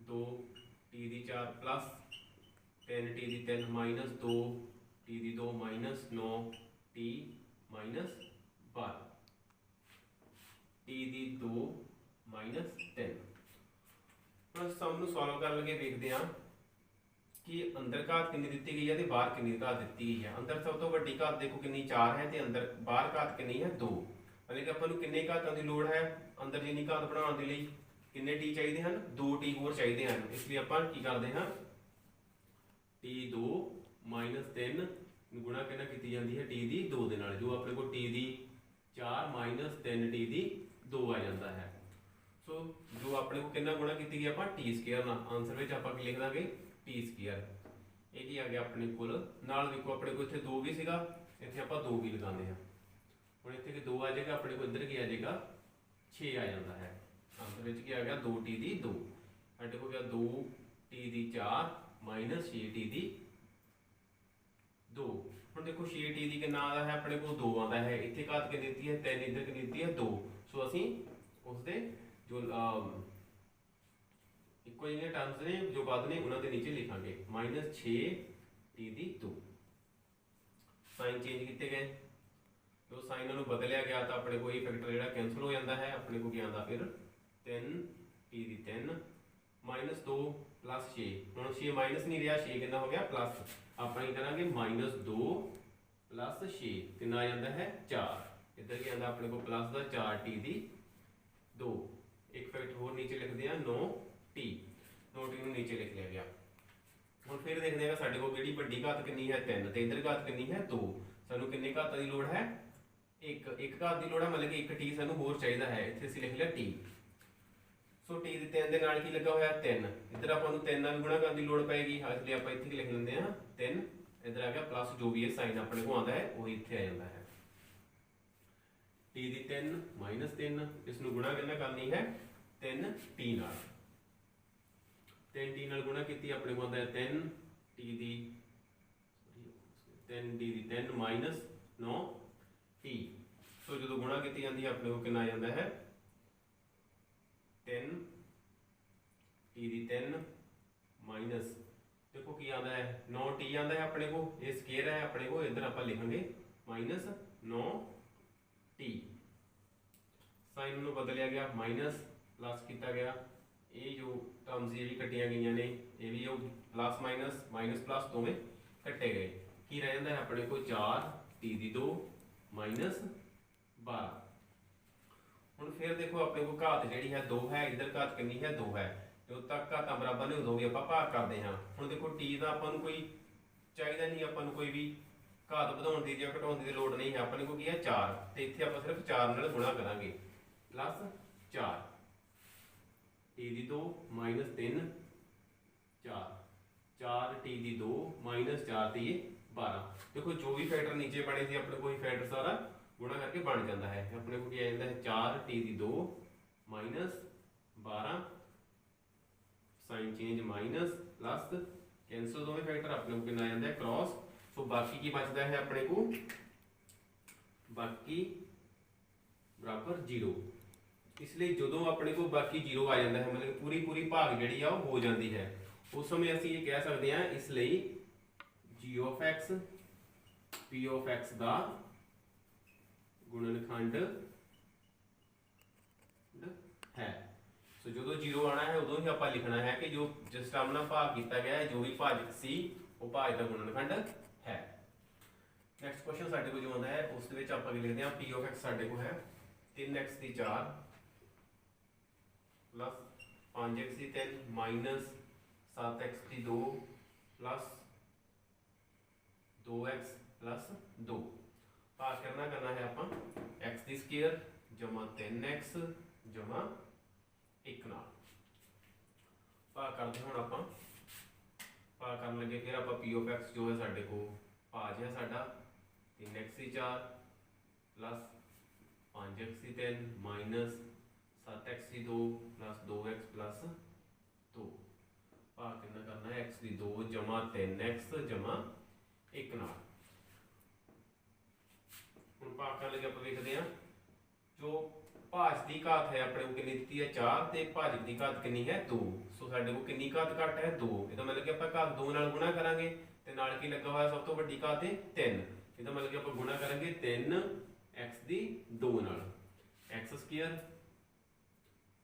2 T the 4 plus 10 T the 3 minus 2 T the 2 minus 9 T minus 12 T the 2 minus 10। सम नूं सॉल्व कर लगे देखते हैं कि अंदर घात कितनी दी गई है तो बाहर कितनी घात दी गई है। अंदर सब तो वड्डी घात देखो कितनी 4 है तो अंदर बाहर घात कितनी है 2 मतलब कि ਆਪਾਂ ਨੂੰ ਕਿੰਨੇ ਘਾਤਾਂ ਦੀ ਲੋੜ ਹੈ ਅੰਦਰ ਜਿੰਨੀ ਘਾਤ ਬਣਾਉਣ ਦੇ ਲਈ ਕਿੰਨੇ ਟੀ ਚਾਹੀਦੇ ਹਨ 2t ਹੋਰ ਚਾਹੀਦੇ ਹਨ ਇਸ ਲਈ ਆਪਾਂ ਕੀ ਕਰਦੇ ਹਾਂ t2 3 ਨੂੰ ਗੁਣਾ ਕਿੰਨਾ ਕੀਤੀ ਜਾਂਦੀ ਹੈ t ਦੀ 2 ਦੇ ਨਾਲ ਜੋ ਆਪਣੇ ਕੋਲ t ਦੀ 4 3t ਦੀ 2 ਆ ਜਾਂਦਾ ਹੈ ਸੋ ਜੋ ਆਪਣੇ ਕੋਲ ਕਿੰਨਾ ਗੁਣਾ ਕੀਤੀ ਗਈ ਆਪਾਂ t ਸਕੁਅਰ ਨਾਲ ਆਨਸਰ ਵਿੱਚ ਆਪਾਂ ਕੀ ਲਿਖ ਦਾਂਗੇ t ਸਕੁਅਰ ਇਹ ਕੀ ਆ ਗਿਆ ਆਪਣੇ ਕੋਲ ਨਾਲ ਦੇਖੋ ਆਪਣੇ ਕੋਲ ਇੱਥੇ 2 ਵੀ ਸੀਗਾ ਇੱਥੇ ਆਪਾਂ 2 ਵੀ ਲਗਾਉਂਦੇ ਹਾਂ ਹੁਣ ਇੱਥੇ ਕਿ 2 ਆ ਜਾਏਗਾ ਆਪਣੇ ਕੋਲ ਇੱਧਰ ਕੀ ਆ ਜਾਏਗਾ 6 ਆ ਜਾਂਦਾ ਹੈ ਆਨਸਰ ਵਿੱਚ ਕੀ ਆ ਗਿਆ 2t ਦੀ 2 ਸਾਡੇ ਕੋਲ ਗਿਆ 2t ਦੀ 4 6t ਦੀ 2 ਹੁਣ ਦੇਖੋ 6t ਦੀ ਕਿੰਨਾ ਆਉਂਦਾ ਹੈ ਆਪਣੇ ਕੋਲ 2 ਆਉਂਦਾ ਹੈ ਇੱਥੇ ਘਾਤ ਕਿੰਨੀ ਦਿੱਤੀ ਹੈ 3 ਇੱਧਰ ਕਿੰਨੀ ਦਿੱਤੀ ਹੈ 2 ਸੋ ਅਸੀਂ ਉਸਦੇ ਜੋ ਇੱਕੋ ਜਿਹੀਆਂ ਟਰਮਸ ਨੇ ਜੋ ਵੱਧ ਨੇ ਉਹਨਾਂ ਦੇ ਨੀਚੇ ਲਿਖਾਂਗੇ -6t ਦੀ 2 ਸਾਈਨ ਚੇਂਜ ਕੀਤੇ ਗਏ ਜੋ ਸਾਈਨਾਂ ਨੂੰ ਬਦਲਿਆ ਗਿਆ ਤਾਂ ਆਪਣੇ ਕੋਲ ਇਹ ਫੈਕਟਰ ਜਿਹੜਾ ਕੈਨਸਲ ਹੋ ਜਾਂਦਾ ਹੈ ਆਪਣੇ ਕੋਲ ਕੀ ਆਉਂਦਾ ਫਿਰ 3t ਦੀ 3 -2 +6 ਹੁਣ 6 ਮਾਈਨਸ ਨਹੀਂ ਰਿਹਾ 6 ਕਿੰਨਾ ਹੋ ਗਿਆ ਪਲੱਸ ਆਪਾਂ ਕੀ ਕਰਾਂਗੇ -2 + 6 ਕਿੰਨਾ ਆ ਜਾਂਦਾ ਹੈ 4 ਇੱਧਰ ਕੀ ਆਉਂਦਾ ਆਪਣੇ ਕੋਲ ਪਲੱਸ ਦਾ 4t ਦੀ 2 ਇੱਕ ਫੈਕਟਰ ਹੋਰ ਨੀਚੇ ਲਿਖਦੇ ਆ 9t 9t ਨੂੰ ਨੀਚੇ ਲਿਖ ਲਿਆ ਗਿਆ ਹੁਣ ਫਿਰ ਦੇਖਦੇ ਹਾਂ ਸਾਡੇ ਕੋਲ ਕਿਹੜੀ ਵੱਡੀ ਘਾਤ ਕਿੰਨੀ ਹੈ 3 ਤੇ ਇੱਧਰ ਘਾਤ ਕਿੰਨੀ ਹੈ 2 ਸਾਨੂੰ ਕਿੰਨੇ ਘਾਤਾਂ ਦੀ ਲੋੜ ਹੈ ਇੱਕ ਘਾਤ ਦੀ ਲੋੜ ਹੈ ਮਤਲਬ ਕਿ ਇੱਕ t ਸਾਨੂੰ ਹੋਰ ਚਾਹੀਦਾ ਹੈ ਇੱਥੇ ਅਸੀਂ ਲਿਖ ਲਿਆ t ਸੋ t ਦੇ 3 ਦੇ ਨਾਲ ਕੀ ਲੱਗਾ ਹੋਇਆ 3 ਇੱਧਰ ਆਪਾਂ ਨੂੰ 3 ਨਾਲ ਗੁਣਾ ਕਰਨ ਦੀ ਲੋੜ ਪਏਗੀ ਇਸ ਲਈ ਆਪਾਂ ਇੱਥੇ ਲਿਖ ਲੈਂਦੇ ਹਾਂ 3 ਇੱਧਰ ਆ ਗਿਆ ਪਲੱਸ ਜੋ ਵੀ ਇਹ ਸਾਈਨ ਆਪਣੇ ਕੋਲ ਆਉਂਦਾ ਹੈ ਉਹ ਇੱਥੇ ਆ ਜਾਂਦਾ ਹੈ t ਦੀ 3 -3 ਇਸ ਨੂੰ ਗੁਣਾ ਕਿੰਨਾ ਕਰਨੀ ਹੈ 3t ਨਾਲ 3t ਨਾਲ ਗੁਣਾ ਕੀਤੀ ਆਪਣੇ ਕੋਲ ਆਉਂਦਾ ਹੈ 3t ਦੀ 3 9t ਸੋ ਜਦੋਂ ਗੁਣਾ ਕੀਤੀ ਜਾਂਦੀ ਹੈ ਆਪਣੇ ਕੋਲ ਕਿੰਨਾ ਆ ਜਾਂਦਾ ਹੈ 3t ਦੀ 3 ਮਾਈਨਸ ਦੇਖੋ ਕੀ ਆਉਂਦਾ ਹੈ 9t ਆਉਂਦਾ ਹੈ ਆਪਣੇ ਕੋਲ ਇਹ ਸਕੁਅਰ ਹੈ ਆਪਣੇ ਕੋਲ ਇੱਧਰ ਆਪਾਂ ਲਿਖਾਂਗੇ -9t ਸਾਈਨ ਨੂੰ ਬਦਲਿਆ ਗਿਆ ਮਾਈਨਸ ਪਲੱਸ ਕੀਤਾ ਗਿਆ ਇਹ ਜੋ ਟਰਮਸ ਇਹ ਵੀ ਕੱਟੀਆਂ ਗਈਆਂ ਨੇ ਇਹ ਵੀ ਉਹ ਪਲੱਸ ਮਾਈਨਸ ਪਲੱਸ ਦੋਵੇਂ ਕੱਟੇ ਗਏ ਕੀ ਰਹਿ ਜਾਂਦਾ ਹੈ ਆਪਣੇ ਕੋਲ 4t ਦੀ 2 -12 ਹੁਣ ਫਿਰ ਦੇਖੋ ਆਪਣੇ ਕੋਲ ਘਾਤ ਜਿਹੜੀ ਹੈ 2 ਹੈ ਇੱਧਰ ਘਾਤ ਕਿੰਨੀ ਹੈ 2 ਹੈ ਜਦੋਂ ਤੱਕ ਘਾਤਾਂ ਬਰਾਬਰ ਨੇ ਉਦੋਂ ਵੀ ਆਪਾਂ ਭਾਗ ਕਰਦੇ ਹਾਂ ਹੁਣ ਦੇਖੋ t ਦਾ ਆਪਾਂ ਨੂੰ ਕੋਈ ਚਾਹੀਦਾ ਨਹੀਂ ਆਪਾਂ ਨੂੰ ਕੋਈ ਵੀ ਘਾਤ ਵਧਾਉਣ ਦੀ ਜਾਂ ਘਟਾਉਣ ਦੀ ਲੋੜ ਨਹੀਂ ਹੈ ਆਪਣੇ ਕੋਲ ਕੀ ਹੈ 4 ਤੇ ਇੱਥੇ ਆਪਾਂ ਸਿਰਫ 4 ਨਾਲ ਗੁਣਾ ਕਰਾਂਗੇ +4 t ਦੀ 2 -3 4 4t ਦੀ 2 -4t 12 ਦੇਖੋ ਜੋ ਵੀ ਫੈਕਟਰ ਨੀਚੇ ਬਣੇ ਸੀ ਆਪਣੇ ਕੋਈ ਫੈਕਟਰ ਸਾਰਾ ਗੁਣਾ ਕਰਕੇ ਬਣ ਜਾਂਦਾ ਹੈ ਆਪਣੇ ਕੋਲ ਕੀ ਆ ਜਾਂਦਾ ਹੈ 4t ਦੀ 2 -12 sign change minus plus cancel ਦੋਵੇਂ ਫੈਕਟਰ ਆਪਣੇ ਕੋਲ ਕਿੰਨਾ ਆ ਜਾਂਦਾ ਹੈ ਕ੍ਰਾਸ ਸੋ ਬਾਕੀ ਕੀ ਬਚਦਾ ਹੈ ਆਪਣੇ ਕੋਲ ਬਾਕੀ ਬਰਾਬਰ 0 ਇਸ ਲਈ ਜਦੋਂ ਆਪਣੇ ਕੋਲ ਬਾਕੀ 0 ਆ ਜਾਂਦਾ ਹੈ ਮਤਲਬ ਪੂਰੀ ਭਾਗ ਜਿਹੜੀ ਆ ਉਹ ਹੋ ਜਾਂਦੀ ਹੈ ਉਸ ਸਮੇਂ ਅਸੀਂ ਇਹ ਕਹਿ ਸਕਦੇ ਹਾਂ ਇਸ ਲਈ g of x p of x ਦਾ ਗੁਣਨਖੰਡ ਹੈ ਸੋ ਜਦੋਂ 0 ਆਣਾ ਹੈ ਉਦੋਂ ਹੀ ਆਪਾਂ ਲਿਖਣਾ ਹੈ ਕਿ ਜੋ ਜਿਸ ਟਰਮ ਨਾਲ ਭਾਗ ਕੀਤਾ ਗਿਆ ਹੈ ਜੋ ਵੀ ਭਾਜਕ ਸੀ ਉਹ ਭਾਜ ਦਾ ਗੁਣਨਖੰਡ ਹੈ ਨੈਕਸਟ ਕੁਐਸਚਨ ਸਾਡੇ ਕੋਲ ਜੋ ਆਉਂਦਾ ਹੈ ਉਸ ਦੇ ਵਿੱਚ ਆਪਾਂ ਕੀ ਲਿਖਦੇ ਹਾਂ p of x ਸਾਡੇ ਕੋਲ ਹੈ 3x ਦੀ 4 प्लस 5x की 3 माइनस 7x की 2 प्लस 2x प्लस 2 भाग करना है आप x की स्क्वायर जमा 3x जमा 1 नाल भाग करते हैं हम आप भाग कर लगे फिर आप p of x जो है साडे को भाज है साडा 3x की 4 प्लस 5x की 3 माइनस 7x की 2 प्लस 2x प्लस 2 भाग कितना करना है x की 2 जमा 3x जमा 1 नाल हुण भाग कर लगे आप देखते हैं जो भाज की घात है अपने को कितनी दी है 4 ते भाजक की घात कितनी है 2 सो साडे को कितनी घात घट है 2 इसदा मतलब कि आप घात 2 नाल गुणा करांगे ते नाल की लगा हुआ सब तो वड्डी घात है 3 इसदा मतलब कि आप गुणा करांगे 3x दी 2 नाल x स्क्वायर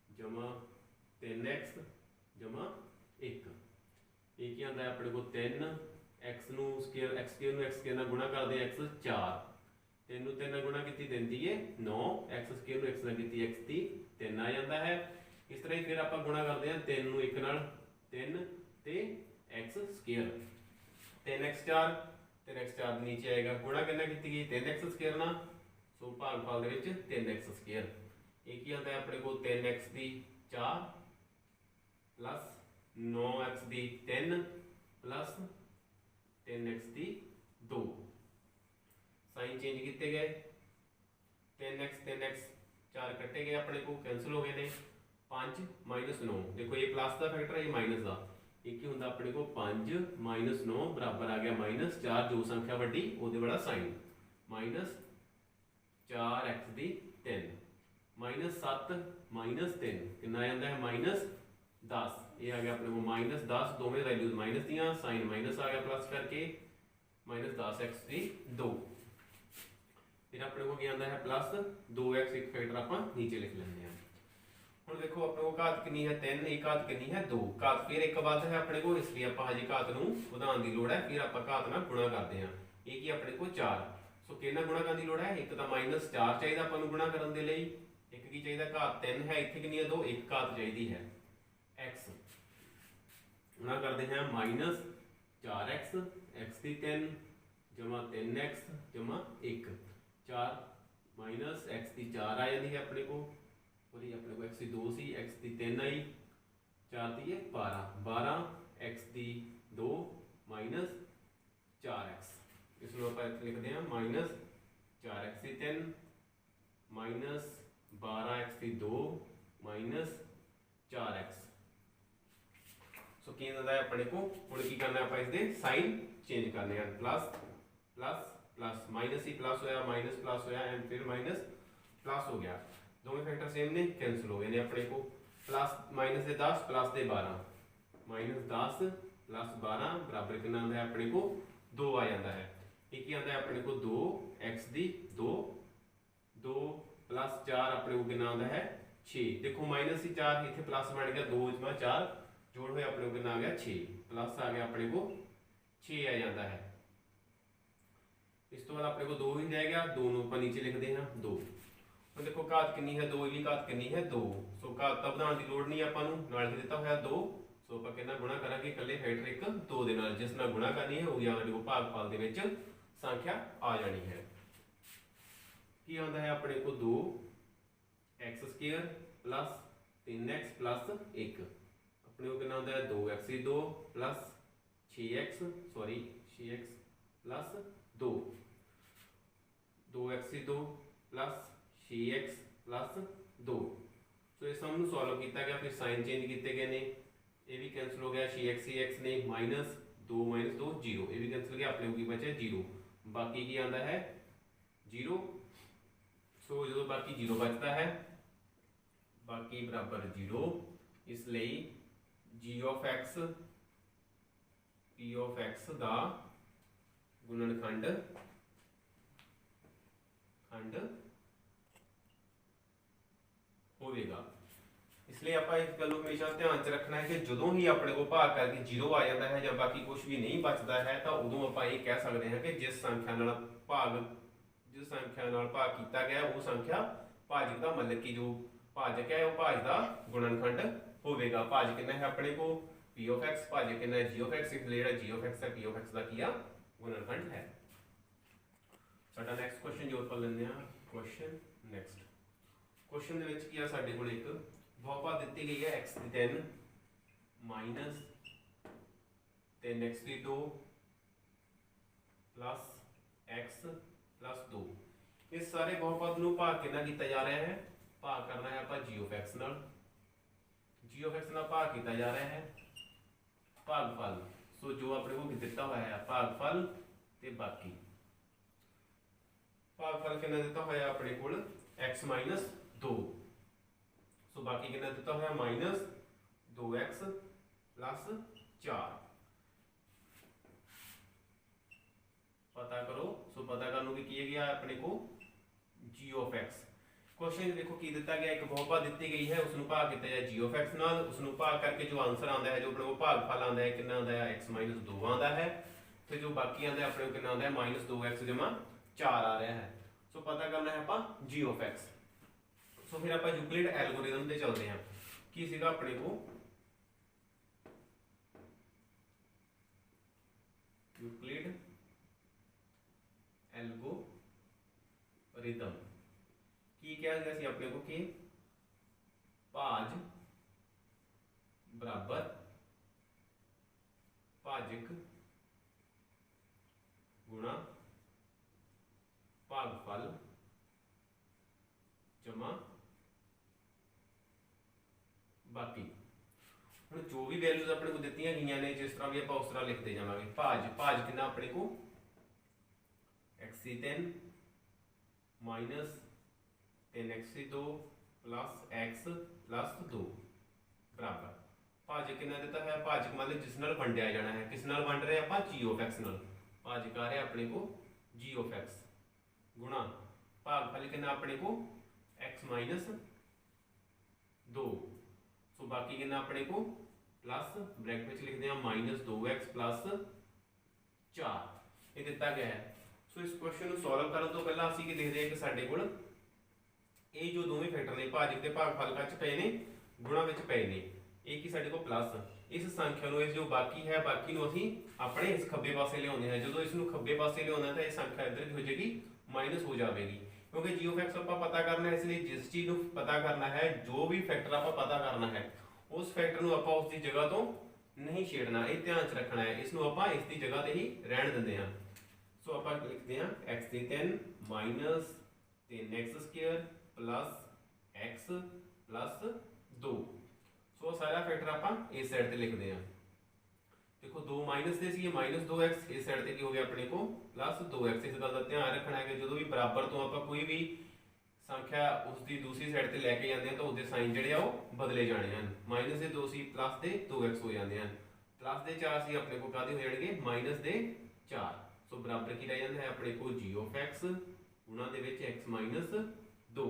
जमा 3x जमा 1 ये क्या आता है अपने को 3 x स्क्वायर नूं x स्क्वायर नाल गुणा करते x 4 3 ਨੂੰ 3 ਨਾਲ ਗੁਣਾ ਕੀਤੀ ਦਿੰਦੀ ਹੈ 9 x ਸਕੁਅਰ ਨੂੰ x ਨਾਲ ਕੀਤੀ x ਦੀ 3 ਆ ਜਾਂਦਾ ਹੈ। ਇਸ ਤਰ੍ਹਾਂ ਹੀ ਫਿਰ ਆਪਾਂ ਗੁਣਾ ਕਰਦੇ ਹਾਂ 3 ਨੂੰ 1 ਨਾਲ 3 ਤੇ x ਸਕੁਅਰ 3x4 3x4 नीचे आएगा गुणा कितना की गई 3x स्क्वायर ना सो भागफल दे विच 3x स्क्वायर एक ही आता है अपने को 3x दी 4 प्लस 9x दी 3 प्लस 3x दी 2 साइन चेंज किए गए 3x 4 कटे गए अपने को कैंसिल हो गए ने 5 माइनस 9 देखो ये प्लस का फैक्टर है ये माइनस का एक ही होंगे अपने को 5 माइनस 9 बराबर आ गया माइनस 4 जो संख्या वड्डी ਉਹਦੇ वाला साइन माइनस 4x दी 3 माइनस 7 माइनस 3 कितना आता है माइनस 10 ये आ गया अपने को माइनस 10 दोवें वैल्यूज माइनस दियाँ साइन माइनस आ गया प्लस करके माइनस 10x दी 2 फिर अपने को क्या आता है प्लस 2x एक फैक्टर आप नीचे लिख लेंगे हैं। ਹੁਣ ਦੇਖੋ ਆਪਣੇ ਕੋ ਘਾਤ ਕਿੰਨੀ ਹੈ 3 ਇੱਕ ਘਾਤ ਕਿੰਨੀ ਹੈ 2 ਘਾਤ ਫਿਰ ਇੱਕ ਵੱਧ ਹੈ ਆਪਣੇ ਕੋ ਇਸ ਲਈ ਆਪਾਂ ਹਜੇ ਘਾਤ ਨੂੰ ਵਧਾਉਣ ਦੀ ਲੋੜ ਹੈ ਫਿਰ ਆਪਾਂ ਘਾਤ ਨਾਲ ਗੁਣਾ ਕਰਦੇ ਹਾਂ ਇਹ ਕੀ ਆਪਣੇ ਕੋ 4 ਸੋ ਕਿੰਨਾ ਗੁਣਾ ਕਰਨ ਦੀ ਲੋੜ ਹੈ ਇੱਕ ਤਾਂ -4 ਚਾਹੀਦਾ ਆਪਾਂ ਨੂੰ ਗੁਣਾ ਕਰਨ ਦੇ ਲਈ ਇੱਕ ਕੀ ਚਾਹੀਦਾ ਘਾਤ 3 ਹੈ ਇੱਥੇ ਕਿੰਨੀ ਹੈ 2 ਇੱਕ ਘਾਤ ਚਾਹੀਦੀ ਹੈ x ਗੁਣਾ ਕਰਦੇ ਹਾਂ -4x x ਦੀ 3 ਜਮਾ 3x ਜਮਾ 1 4 x ਦੀ 4 ਆ ਜਾਂਦੀ ਹੈ ਆਪਣੇ ਕੋ और ये अपने को x की 2 सी x की 3 आई 4 दी है 12 x की 2 माइनस 4x इसमें आप लिखते हैं माइनस 4x की 3 माइनस 12x की 2 माइनस 4x सो की है अपने को हुण की करना है इसके साइन चेंज करने हैं प्लस प्लस प्लस माइनस ही प्लस होया माइनस प्लस होया एंड फिर माइनस प्लस हो गया दोनों फैक्टर सेम ने कैंसिल हो गए अपने को प्लस माइनस से 10 प्लस से 12 माइनस 10 प्लस 12 बराबर कितना आता है अपने को 2 आ जाता है एक ही आता है अपने को 2 x दी 2 प्लस 4 अपने को कितना आता है 6 देखो माइनस ही 4 इतने प्लस बन गया 2 इसमें 4 जोड़ हुए अपने को कितना आ गया 6 प्लस आ गया अपने को 6 आ जाता है इस तो बाद अपने को 2 ही जाएगा 2 ऊपर नीचे लिखते हैं 2 तो देखो घात कितनी है 2 भी घात कितनी है 2 सो घात तो बढ़ाने की लोड़ नहीं आपको नाल ही दिता होया 2 सो आप कितना गुणा करांगे इकल्ले फैक्टर एक 2 दे नाल जिस नाल गुणा करनी है वो यानी वो भागफल दे विच संख्या आ जानी है की आंदा है अपने को 2 x square plus 3x plus 1 अपने को कितना आंदा है 2x 2 plus 6x sorry 6x plus 2 2x 2 plus 6x plus 2 सो इस सम नूं सॉल्व किया गया फिर साइन चेंज किए गए ने ये भी कैंसिल हो गया 6x ने माइनस 2 0 ये भी कैंसिल गया अपने को की बचा 0 बाकी की आंदा है 0 सो जो बाकी 0 बचता है बाकी बराबर 0 इसलिए g of x p of x का गुणनखंड खंड होगा इसलिए आप इस गल हमेशा ध्यान च रखना है कि जो ही अपने को भाग करके 0 आ जाता है या बाकी कुछ भी नहीं बचता है तो उदों आप ये कह सकते हैं कि जिस संख्या भाग किया गया वो संख्या भाजक का मतलब कि जो भाजक है वो भाज का गुणनखंड होगा भाज कितना है अपने को p ऑफ x भाजक कितना है g ऑफ x इसलिए g ऑफ x है p ऑफ x का किया गुणनखंड है साडा नेक्स्ट क्वेश्चन जो कर लेंगे क्वेश्चन नेक्स्ट क्वेश्चन दे विच की साडे कोल एक बहुपद दी गई है x की 3 माइनस 3x की 2 प्लस x प्लस 2 इस सारे बहुपद नूं भाग कितना किया जा रहा है भाग करना है आप g ऑफ x नाल भाग किया जा रहा है भागफल सो जो अपने को दिता हुआ है भागफल ते बाकी भागफल कितना दिता हुआ है अपने को x माइनस 2 सो बाकी कितना दिता हुआ माइनस 2x प्लस 4 पता करो सो पता करने की किया गया अपने को g ऑफ x क्वेश्चन देखो की दिता गया एक बहुपद दी गई है उसनु भाग किया जाए g ऑफ x नाल उसनु भाग करके जो आंसर आता है जो अपने को भागफल आता है कितना आता है x माइनस 2 आता है तो जो बाकी आता है अपने को कितना आता है माइनस 2x जमा 4 आ रहा है सो पता करना है आप g ऑफ x। सो फिर आप यूक्लिड एल्गोरिथम ते चलते हैं। की सीगा अपने को यूक्लिड एल्गोरिथम की क्या गया सी अपने को कि भाज बराबर भाजक गुणा भागफल जमा बाकी। हुण जो भी वैल्यूज अपने को दित्तियां गईयां ने जिस तरह भी आप उस तरह लिखते जावांगे। भाज भाज कितना अपने को x3 minus 3x2 plus x plus 2 बराबर भाजक कितना दिता है। भाजक मतलब जिस नाल वंडिया जाना है। किस नाल वंड रहे आप g ऑफ x नाल। भाजक आ रहा है अपने को g ऑफ x गुणा भागफल कितना अपने को x माइनस 2। सो बाकी कितना अपने को प्लस ब्रैकेट में लिखते हैं माइनस 2x प्लस 4 ये दिता गया है। सो इस क्वेश्चन को सॉल्व करने तो पहला ਅਸੀਂ ਕੀ ਲਿਖਦੇ ਹਾਂ ਕਿ ਸਾਡੇ ਕੋਲ ਇਹ ਜੋ ਦੋਵੇਂ ਫੈਕਟਰ ਨੇ ਭਾਜਕ ਤੇ ਭਾਗਫਲ ਕੱਚ ਪਏ ਨੇ ਗੁਣਾ ਵਿੱਚ ਪਏ ਨੇ ਇਹ ਕੀ ਸਾਡੇ ਕੋਲ ਪਲੱਸ ਇਸ ਸੰਖਿਆ ਨੂੰ ਇਸ ਜੋ ਬਾਕੀ ਹੈ ਬਾਕੀ ਨੂੰ ਅਸੀਂ ਆਪਣੇ ਇਸ ਖੱਬੇ ਪਾਸੇ ਲਿਆਉਂਦੇ ਹਾਂ। ਜਦੋਂ ਇਸ ਨੂੰ ਖੱਬੇ ਪਾਸੇ ਲਿਆਉਣਾ ਤਾਂ ਇਹ ਸੰਖਿਆ ਇੱਧਰ ਦੀ ਹੋ ਜਾਏਗੀ ਮਾਈਨਸ ਹੋ ਜਾਵੇਗੀ क्योंकि g ऑफ x ਆਪਾਂ पता करना है। इसलिए जिस चीज ਨੂੰ पता करना है जो भी फैक्टर ਆਪਾਂ पता करना है उस फैक्टर ਨੂੰ ਆਪਾਂ ਉਸ ਦੀ ਜਗ੍ਹਾ ਤੋਂ नहीं छेड़ना। ਇਹ ਧਿਆਨ ਚ ਰੱਖਣਾ ਹੈ। ਇਸ ਨੂੰ ਆਪਾਂ ਇਸ ਦੀ ਜਗ੍ਹਾ ਤੇ ਹੀ ਰਹਿਣ ਦਿੰਦੇ ਹਾਂ। ਸੋ ਆਪਾਂ ਲਿਖਦੇ ਹਾਂ x3 minus 3x² plus x plus 2। सो सारा फैक्टर ਆਪਾਂ ਇਸ ਸਾਈਡ ਤੇ ਲਿਖਦੇ ਹਾਂ। देखो 2 माइनस दे सी माइनस 2x इस साइड ते की हो गया अपने को प्लस 2x। इस गल का ध्यान रखना है कि जो भी बराबर तो आप कोई भी संख्या उसकी दूसरी साइड ते लैके जाते हैं तो उसके साइन जिहड़े आ वो बदले जाने हैं। माइनस दे 2 सी प्लस दे 2x हो जाते हैं। प्लस दे 4 सी अपने को काहदे हो जाएंगे माइनस दे 4। सो बराबर की रह जाता है अपने को g ऑफ x गुणा दे विच x माइनस 2।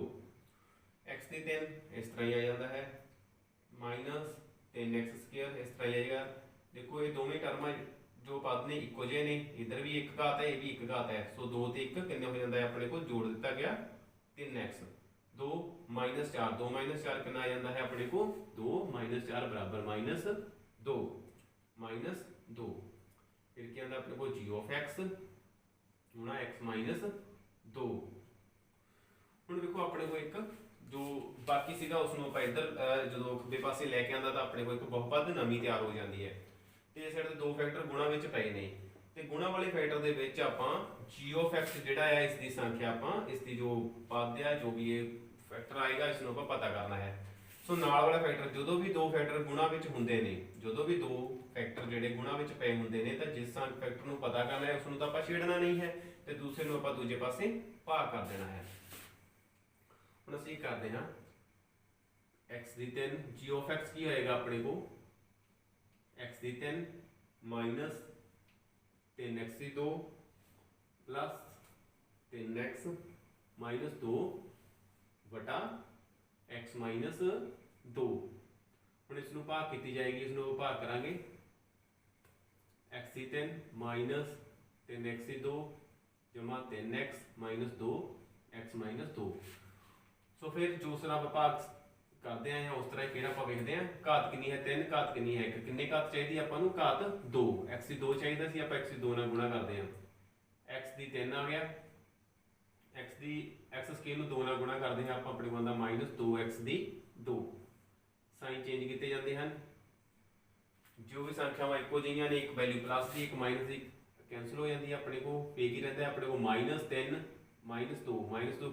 x की 3 इस तरह ही आ जाता है माइनस 3x² इस तरह ही आएगा। देखो ये दोवें टर्म जो पद ने इको जे ने इधर भी एक घात है ये भी एक घात है। सो 2 ते 1 कितने हो जाता है अपने को जोड़ दिता गया 3x 2 माइनस 4 2 माइनस 4 कितना आ जाता है अपने को 2 माइनस 4 बराबर माइनस 2 माइनस 2। फिर क्या आता अपने को g ऑफ x गुणा x माइनस 2। हुण देखो अपने को एक जो बाकी सीगा उसनों ਆਪਾਂ इधर जो खब्बे पासे लेके आंदा ਤਾਂ अपने को एक बहुपद नवी तैयार हो जाती है। ਤੇ ਇਸ ਸਾਈਡ ਤੇ ਦੋ ਫੈਕਟਰ ਗੁਣਾ ਵਿੱਚ ਪਏ ਨੇ ਤੇ ਗੁਣਾ ਵਾਲੇ ਫੈਕਟਰ ਦੇ ਵਿੱਚ ਆਪਾਂ g ऑफ x ਜਿਹੜਾ ਹੈ ਇਸ ਦੀ ਸੰਖਿਆ ਆਪਾਂ ਇਸ ਦੀ ਜੋ ਪਦ ਹੈ ਜੋ ਵੀ ਇਹ ਫੈਕਟਰ ਆਏਗਾ ਇਸ ਨੂੰ ਆਪਾਂ ਪਤਾ ਕਰਨਾ ਹੈ। ਸੋ ਨਾਲ ਵਾਲਾ ਫੈਕਟਰ ਜਦੋਂ ਵੀ ਦੋ ਫੈਕਟਰ ਗੁਣਾ ਵਿੱਚ ਹੁੰਦੇ ਨੇ ਜਦੋਂ ਵੀ ਦੋ ਫੈਕਟਰ ਜਿਹੜੇ ਗੁਣਾ ਵਿੱਚ ਪਏ ਹੁੰਦੇ ਨੇ ਤਾਂ ਜਿਸ ਫੈਕਟਰ ਨੂੰ ਪਤਾ ਕਰਨਾ ਹੈ ਉਸ ਨੂੰ ਤਾਂ ਆਪਾਂ ਛੇੜਨਾ ਨਹੀਂ ਹੈ ਤੇ ਦੂਸਰੇ ਨੂੰ ਆਪਾਂ ਦੂਜੇ ਪਾਸੇ ਭਾਗ ਕਰ ਦੇਣਾ ਹੈ। ਹੁਣ ਅਸੀਂ ਕਰਦੇ ਹਾਂ x the 3 g of x ਕੀ ਹੋਏਗਾ ਆਪਣੇ ਕੋ x ਦੀ 3 minus 3x2 plus 3x minus 2 बटा x माइनस 2। हम इसनों भाग की जाएगी इसनों भाग करांगे x की 3 माइनस 3x2 जमा 3x माइनस 2 x माइनस 2। सो फिर जो सरा भाग करते हैं उस तरह कि देखते हैं घात कितनी है 3 घात कितनी है 1 कितने घात चाहिए अपन घात 2 x की 2 चाहिए सी आप x की 2 नाल गुणा करते हैं x की 3 आ गया x की x स्केल 2 नाल गुणा करते हैं आप अपने को आंदा माइनस 2x की 2। साइन चेंज किए जाते हैं जो भी संख्यावां इको जिहियां ने एक वैल्यू प्लस की एक माइनस की कैंसल हो जाती है अपने को पे की रहता है अपने को माइनस 3 माइनस 2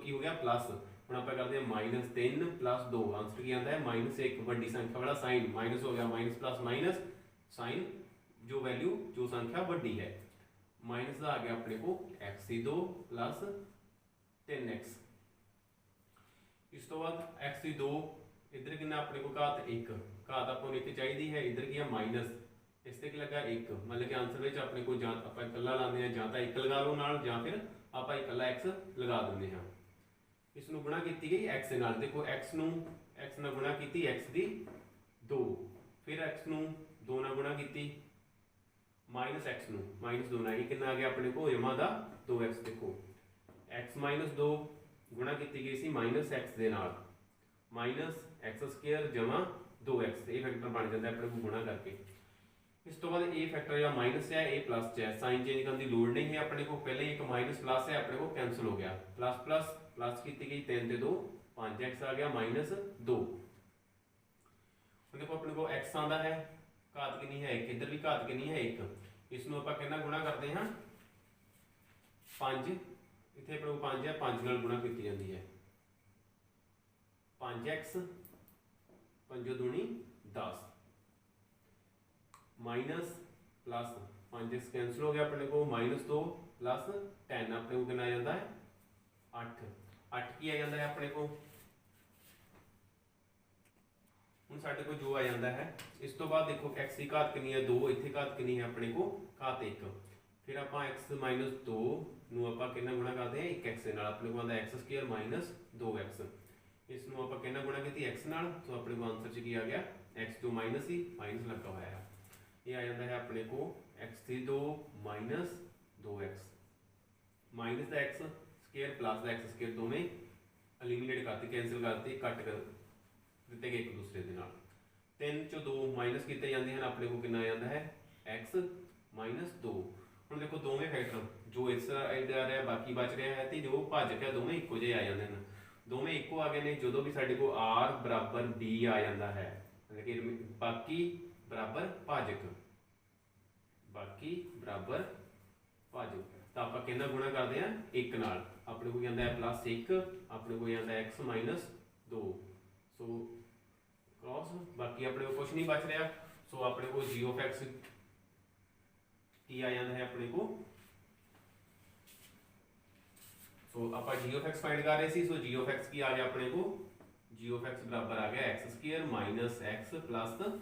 की हो गया प्लस। हम आप करते हैं माइनस 3 प्लस 2 आंसर की आता है माइनस 1 बड़ी संख्या वाला साइन माइनस हो गया माइनस प्लस माइनस साइन जो वैल्यू जो संख्या बड़ी है माइनस आ गया अपने को x2 प्लस 3x। इस तो बाद x2 इधर कि अपने को घात 1 घात आपको 1 चाहिए है इधर की है माइनस इस तक लगा 1 मतलब कि आंसर में अपने को आप इकला लाते हैं या तो 1 लगा लो नाल या फिर आप इकला x लगा देंगे हैं। इसनों गुणा की गई x नाल देखो x नाल गुणा की x दी 2 फिर x नूं 2 नाल गुणा की माइनस x नूं माइनस 2 नाल कितना आ गया अपने को जमा दा 2x। देखो x माइनस 2 गुणा की गई सी माइनस x ਦੇ ਨਾਲ माइनस x ਸਕੁਅਰ ਜਮਾ 2x ਇਹ ਫੈਕਟਰ ਬਣ ਜਾਂਦਾ ਆਪਣੇ ਕੋਲ ਗੁਣਾ ਕਰਕੇ। ਇਸ ਤੋਂ ਬਾਅਦ ਇਹ ਫੈਕਟਰ ਜਿਹੜਾ ਮਾਈਨਸ ਹੈ ਇਹ ਪਲੱਸ ਚ ਹੈ, ਸਾਈਨ ਚੇਂਜ ਕਰਨ ਦੀ ਲੋੜ ਨਹੀਂ ਹੈ ਆਪਣੇ ਕੋਲ, ਪਹਿਲਾਂ ਹੀ ਇੱਕ ਮਾਈਨਸ ਪਲੱਸ ਹੈ ਆਪਣੇ ਕੋਲ ਕੈਂਸਲ ਹੋ ਗਿਆ, ਪਲੱਸ ਪਲੱਸ ਪਲੱਸ ਕੀਤੀ ਗਈ 3 ਤੇ 2 5x ਆ ਗਿਆ ਮਾइनस 2। ਹੁਣ देखो अपने को x आंदा है, घात कितनी है 1, इधर भी घात कितनी है 1, इसमें आप कितना गुणा करते हैं 5, इतने अपने को 5 है 5 नाल गुणा की जाती है 5x 5 दूनी 10 माइनस प्लस 5x कैंसिल हो गया अपने को -2 प्लस 10 अपने को कितना आ जाता है 8 की आ जाता है अपने को। ਹੁਣ ਸਾਡੇ ਕੋਲ ਜੋ ਆ ਜਾਂਦਾ ਹੈ ਇਸ ਤੋਂ ਬਾਅਦ ਦੇਖੋ x ਦੀ ਘਾਤ ਕਿੰਨੀ ਹੈ 2, ਇੱਥੇ ਘਾਤ ਕਿੰਨੀ ਹੈ ਆਪਣੇ ਕੋ ਘਾਤ 1, ਫਿਰ ਆਪਾਂ x 2 ਨੂੰ ਆਪਾਂ ਕਿੰਨਾ ਗੁਣਾ ਕਰਦੇ ਹਾਂ 1x ਦੇ ਨਾਲ, ਆਪਣੇ ਕੋਲ ਆਉਂਦਾ x² 2x, ਇਸ ਨੂੰ ਆਪਾਂ ਕਿੰਨਾ ਗੁਣਾ ਕੀਤੀ x ਨਾਲ, ਸੋ ਆਪਣੇ ਕੋਲ ਆਨਸਰ ਚ ਕੀ ਆ ਗਿਆ x ਜੋ ਮਾਈਨਸ ਹੀ ਮਾਈਨਸ ਲੱਗਾ ਹੋਇਆ ਹੈ, ਇਹ ਆ ਜਾਂਦਾ ਹੈ ਆਪਣੇ ਕੋ x2 2x ਮਾਈਨਸ ਦਾ x² प्लस ਦਾ x² ਦੋਵੇਂ ਐਲੀਮੀਨੇਟ ਕਰਤੇ ਕੈਂਸਲ ਕਰਤੇ ਕੱਟ ਕਰ ਦਿੱਤੇ ਗਏ ਇੱਕ ਦੂਸਰੇ ਦੇ ਨਾਲ, 3 ਚੋਂ 2 ਮਾਈਨਸ ਕੀਤੇ ਜਾਂਦੇ ਹਨ ਆਪਣੇ ਕੋਲ ਕਿੰਨਾ ਆ ਜਾਂਦਾ ਹੈ x 2। ਹੁਣ ਦੇਖੋ ਦੋਵੇਂ ਫੈਕਟਰ ਜੋ ਇਸ ਸਾਈਡ ਆ ਰਿਹਾ ਬਾਕੀ ਬਚ ਰਿਹਾ ਹੈ ਤੇ ਜੋ ਭੱਜ ਗਿਆ ਦੋਵੇਂ ਇੱਕੋ ਜਿਹੇ ਆ ਜਾਂਦੇ ਹਨ, ਦੋਵੇਂ ਇੱਕੋ ਆ ਗਏ ਨੇ ਜਦੋਂ ਵੀ ਸਾਡੇ ਕੋਲ r ਬਰਾਬਰ b ਆ ਜਾਂਦਾ ਹੈ, ਯਾਨੀ ਕਿ ਬਾਕੀ ਬਰਾਬਰ ਭਾਜਕ, ਬਾਕੀ ਬਰਾਬਰ ਭਾਜਕ, ਤਾਂ ਆਪਾਂ ਕਿੰਨਾ ਗੁਣਾ ਕਰਦੇ ਆ 1 ਨਾਲ, ਆਪਣੇ ਕੋਲ ਜਾਂਦਾ ਹੈ +1, ਆਪਣੇ ਕੋਲ ਜਾਂਦਾ ਹੈ x 2, ਸੋ क्रॉस बाकी अपने को कुछ नहीं बच रहा, सो अपने को g ऑफ x की आ जाता है अपने को, सो आप g ऑफ x फाइंड कर रहे थे, सो g ऑफ x की आ गया अपने को g ऑफ x बराबर आ गया x² - x +